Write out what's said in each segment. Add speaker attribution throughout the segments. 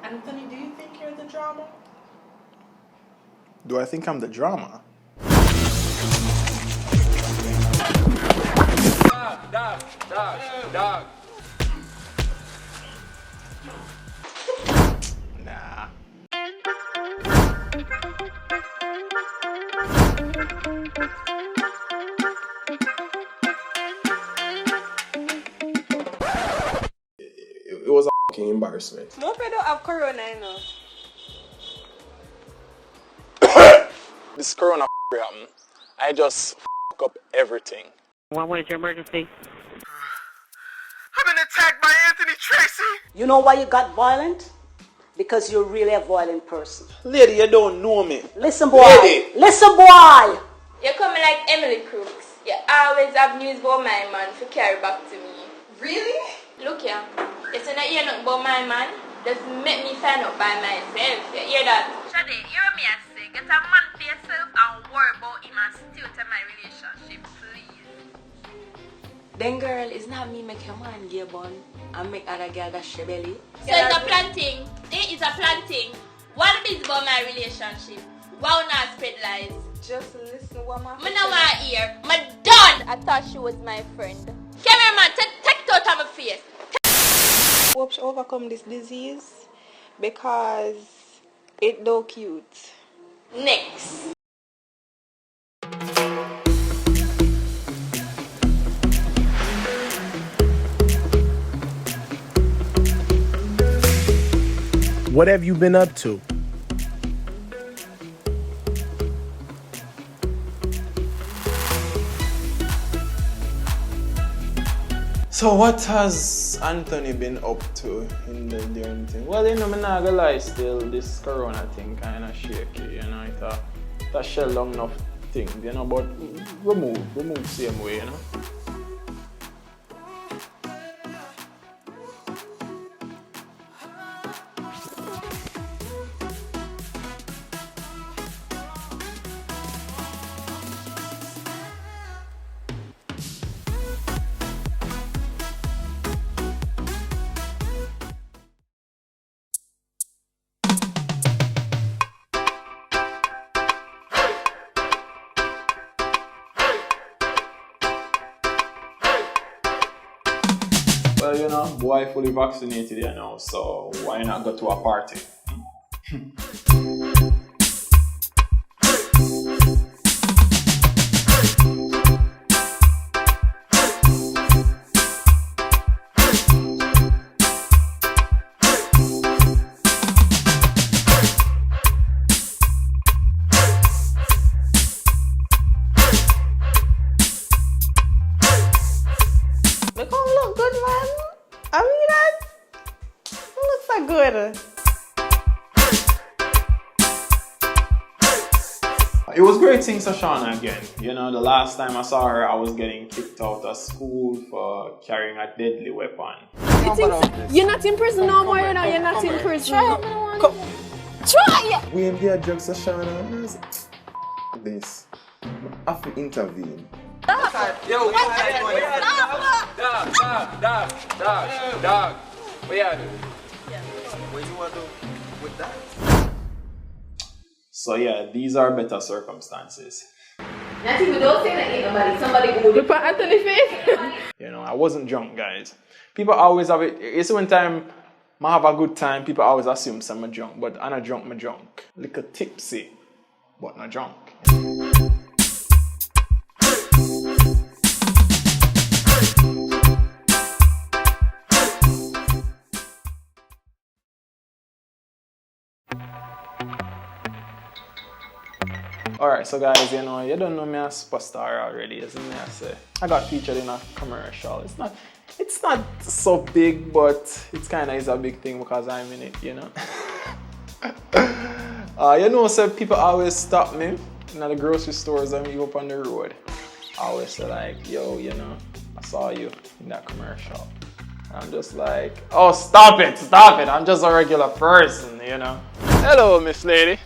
Speaker 1: Anthony, do you think you're the drama?
Speaker 2: Do I think I'm the drama?
Speaker 3: Dog.
Speaker 2: Nah. It was a fucking embarrassment.
Speaker 4: More people don't have corona, you know.
Speaker 2: This corona happened. I just up everything.
Speaker 5: What was your emergency?
Speaker 2: I've been attacked by Anthony Tracey.
Speaker 6: You know why you got violent? Because you're really a violent person.
Speaker 2: Lady, you don't know me.
Speaker 6: Listen, boy.
Speaker 2: Lady.
Speaker 6: Listen, boy.
Speaker 4: You coming like Emily Crooks. You always have news about my man to carry back to me.
Speaker 1: Really?
Speaker 4: Look here. You say not hear nothing about my man. Just make me find out by myself. You hear that? Shade, hear me I say. Get a man for yourself and worry about him and still to my relationship, please.
Speaker 6: Then girl, it's not me make your man gay bun and make other girl that she belly.
Speaker 4: So it's a planting. It is a planting. What is about my relationship? Why not spread lies?
Speaker 1: Just listen what my
Speaker 4: I don't want to hear. I'm done. I thought she was my friend. Cameraman, take it out of my face.
Speaker 1: hope she overcome this disease because it do cute.
Speaker 4: Next.
Speaker 7: What have you been up to?
Speaker 2: So what has Anthony been up to in the during thing? Well, you know, I'm not gonna lie, still this corona thing kind of shaky, you know, it's a shell long enough thing, you know, but remove same way, you know. Well, you know, boy fully vaccinated, you know, so why not go to a party?
Speaker 1: They gonna look good, man. I mean, that looks so good.
Speaker 2: It was great seeing Sashana again. You know, the last time I saw her, I was getting kicked out of school for carrying a deadly weapon.
Speaker 8: You're not in prison no more, you know, you're not in prison. Try it!
Speaker 9: We ain't there, drug Sashana. This. I have to intervene.
Speaker 3: Yo, dog. What y'all do?
Speaker 9: What you want to do with that?
Speaker 2: So yeah, these are better circumstances.
Speaker 8: Not even don't say that ain't nobody. Somebody go look at Anthony face.
Speaker 2: You know, I wasn't drunk, guys. People always have it. It's one time I have a good time, people always assume I'm drunk, but I'm not drunk, I'm drunk. Little tipsy, but not drunk. Alright, so guys, you know, you don't know me as a superstar already, isn't me? I say I got featured in a commercial. It's not so big, but it's kinda is a big thing because I'm in it, you know. You know, so people always stop me in the grocery stores and me up on the road. I always say like, yo, you know, I saw you in that commercial. I'm just like, oh, stop it, I'm just a regular person, you know. Hello, Miss Lady.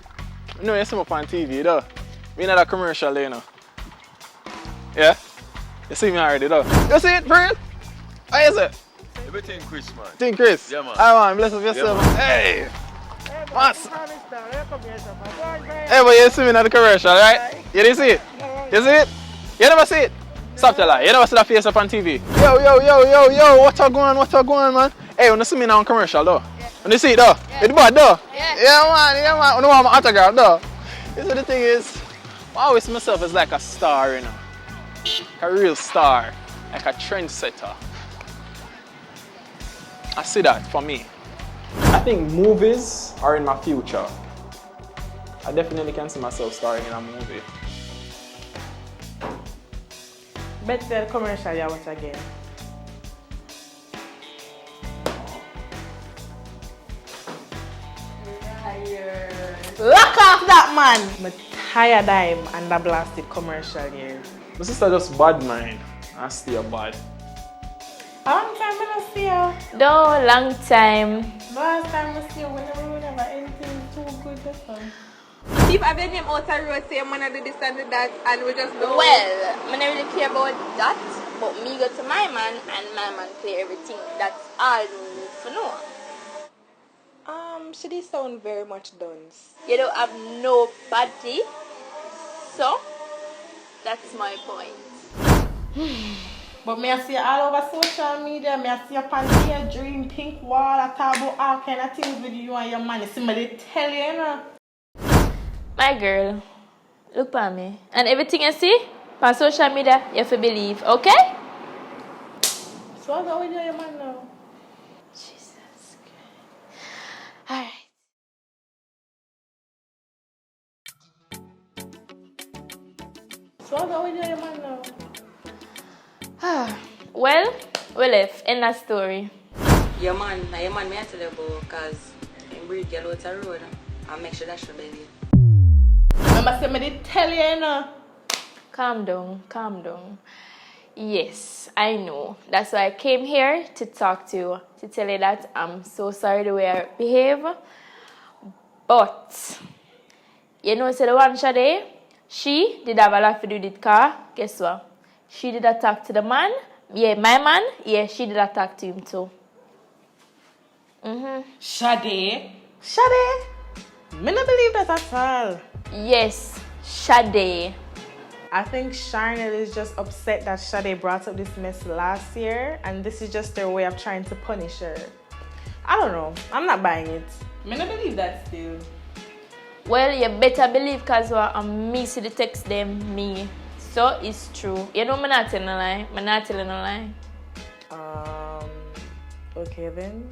Speaker 2: You know, you see me up on TV, though. We in a commercial, you know. Yeah? You see me already, though. You see it, for real? How is it?
Speaker 9: Everything Chris, man.
Speaker 2: Think Chris?
Speaker 9: Yeah, man.
Speaker 2: Hi, man. Bless up yourself.
Speaker 9: Yeah, man.
Speaker 2: Hey! What's Hey, but you see me in the commercial, right? You didn't see it? You see it? You never see it? Stop the lie. You never see that face up on TV. Yo, what a going, man? Hey, you see me now on commercial, though? You see it, though? It's bad, though? Yeah, man. You know I'm an autograph, though? You see, the thing is, I always see myself as like a star, you know? A real star. Like a trendsetter. I see that for me. I think movies are in my future. I definitely can see myself starring in a movie.
Speaker 1: Better commercial you watch again. Lock off that man! I'm tired of him and the blasted commercial here.
Speaker 2: My sister just bad mind. I stay bad.
Speaker 1: How long time I see you?
Speaker 4: No, long time.
Speaker 1: Last time I see you, whenever anything too good to come.
Speaker 8: If I been him out the road, say I'm gonna do this and do that, and we just go.
Speaker 4: Well, I don't really care about that, but me go to my man and my man clear everything. That's all you need to know.
Speaker 8: She did sound very much done.
Speaker 4: You don't have nobody, so that's my point.
Speaker 1: But me I see you all over social media, me I see you on here, dream, pink wall, I talk about all kind of things with you and your man. Somebody tell you, you know.
Speaker 4: My girl, look at me. And everything you see on social media, you have to believe, okay?
Speaker 1: So I go with you and your man now.
Speaker 4: Jesus Christ. Alright.
Speaker 1: So I go with you and your man now.
Speaker 4: Well, we left. End that story.
Speaker 6: Your man may I tell you about because he breed girl out the road and make sure that she belly.
Speaker 1: Remember say me did tell you, you know.
Speaker 4: Calm down. Yes, I know. That's why I came here to talk to you, to tell you that I'm so sorry the way I behave. But, you know, so the one Shanté, she did have a lot to do with the car. Guess what? She did attack to the man. Yeah, my man. Yeah, she did attack to him too.
Speaker 1: Shanté? Me not believe that at all.
Speaker 4: Yes, Shanté.
Speaker 1: I think Charnelle is just upset that Shanté brought up this mess last year, and this is just their way of trying to punish her. I don't know. I'm not buying it. Me not believe that still.
Speaker 4: Well, you better believe because I'm me see the text them me. So it's true. You know, I'm not telling a lie. I'm not telling a lie.
Speaker 1: Okay then.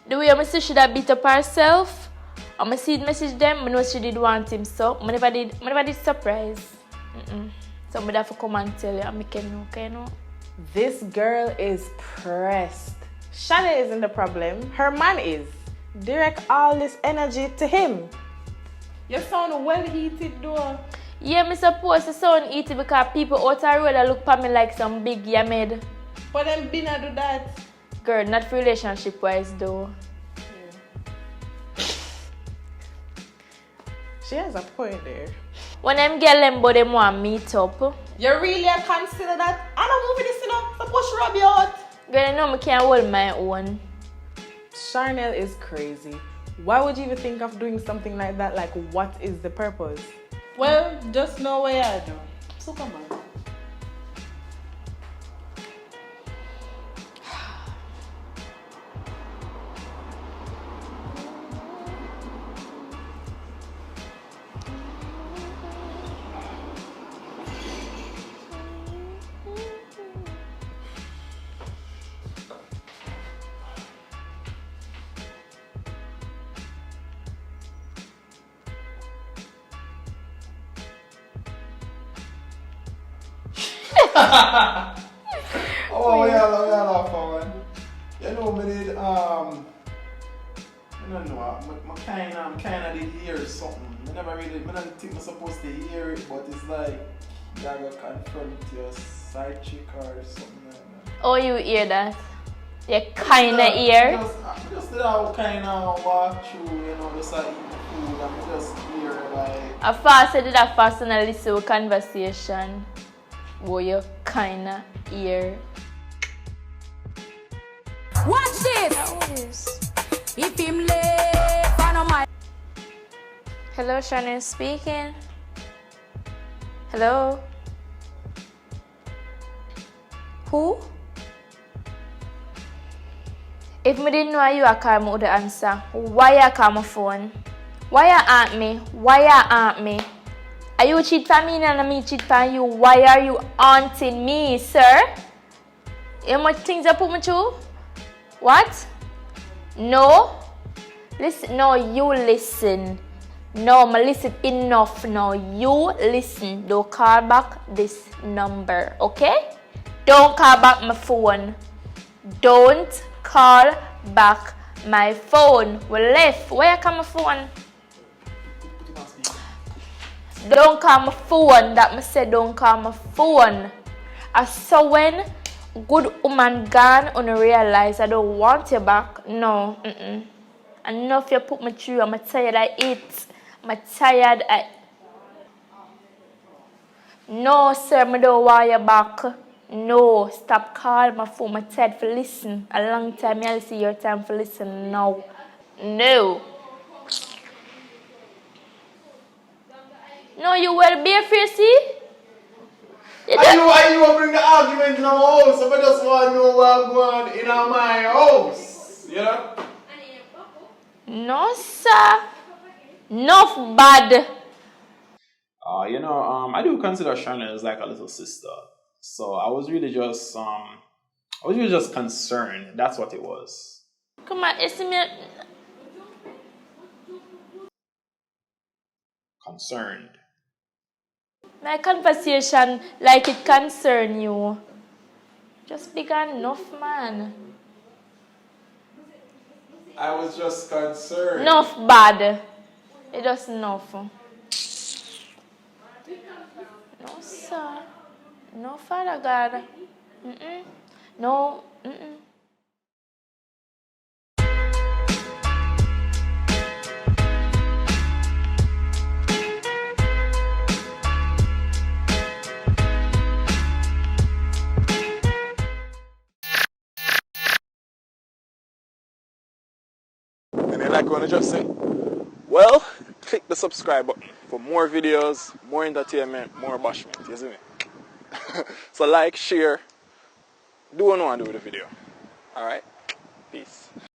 Speaker 4: The way I see she that beat up herself, I see the message them, I know she did want him, so I never did surprise. So I have to come and tell you, I make you know, okay, you know?
Speaker 1: This girl is pressed. Shanté isn't the problem. Her man is. Direct all this energy to him. You sound well heated though.
Speaker 4: Yeah, I'm supposed to sound eating because people out the road look at me like some big yammed.
Speaker 1: But them dinner do that.
Speaker 4: Girl, not relationship wise though.
Speaker 1: She has a point there.
Speaker 4: When them girl them but them want meet up.
Speaker 1: You really consider that? I don't move this, you know. Supposed to rub you out.
Speaker 4: Girl, you know I can't hold my own.
Speaker 1: Charnelle is crazy. Why would you even think of doing something like that? Like, what is the purpose? Well, just know what I do. So come on.
Speaker 9: Oh, yeah, laugh, man. You know, me did, I don't know, I kinda did hear something. I don't think I'm supposed to hear it, but it's like, you gotta confront your side chick or something like that.
Speaker 4: Oh, you hear that? You kinda hear?
Speaker 9: Just that kinda walk through, you know, just like eat food, and just hear like...
Speaker 4: I fast and I listen to conversation. Boy, you kinda hear.
Speaker 5: Watch this! If him left, I know my...
Speaker 4: Hello, Shannon speaking. Hello? Who? If me didn't know you, I call me with the answer. Why you call my phone? Why you aunt me? Why you aunt me? Are you cheat for me and me cheat for you? Why are you haunting me, sir? How much things you put me through? What? No? Listen, no, you listen. No, I listen enough now. You listen. Don't call back this number, okay? Don't call back my phone. Don't call back my phone. We left. Where you call my phone? Don't call my phone. That me said don't call my phone. I saw when good woman gone and realize I don't want you back. No, Enough you put me through. I'm tired of it. I'm tired of... No, sir, I don't want you back. No, stop calling my phone. I'm tired for listen. A long time, I'll see your time for listen now. No. No, you will be afraid, see?
Speaker 9: Why you bring the argument in our house? I just want to know what's going on in my house. You know?
Speaker 4: No, sir. Enough bad.
Speaker 2: I do consider Charnelle as like a little sister. So I was really just concerned. That's what it was.
Speaker 4: Come on, it's me.
Speaker 2: Concerned.
Speaker 4: My conversation like it concern you. Just big enough, man.
Speaker 9: I was just concerned.
Speaker 4: Enough bad. It just enough. No, sir. No, Father God. No.
Speaker 2: And then like what I just said, well, click the subscribe button for more videos, more entertainment, more bashment, you see me? So like, share, do what you want to do with the video. Alright? Peace.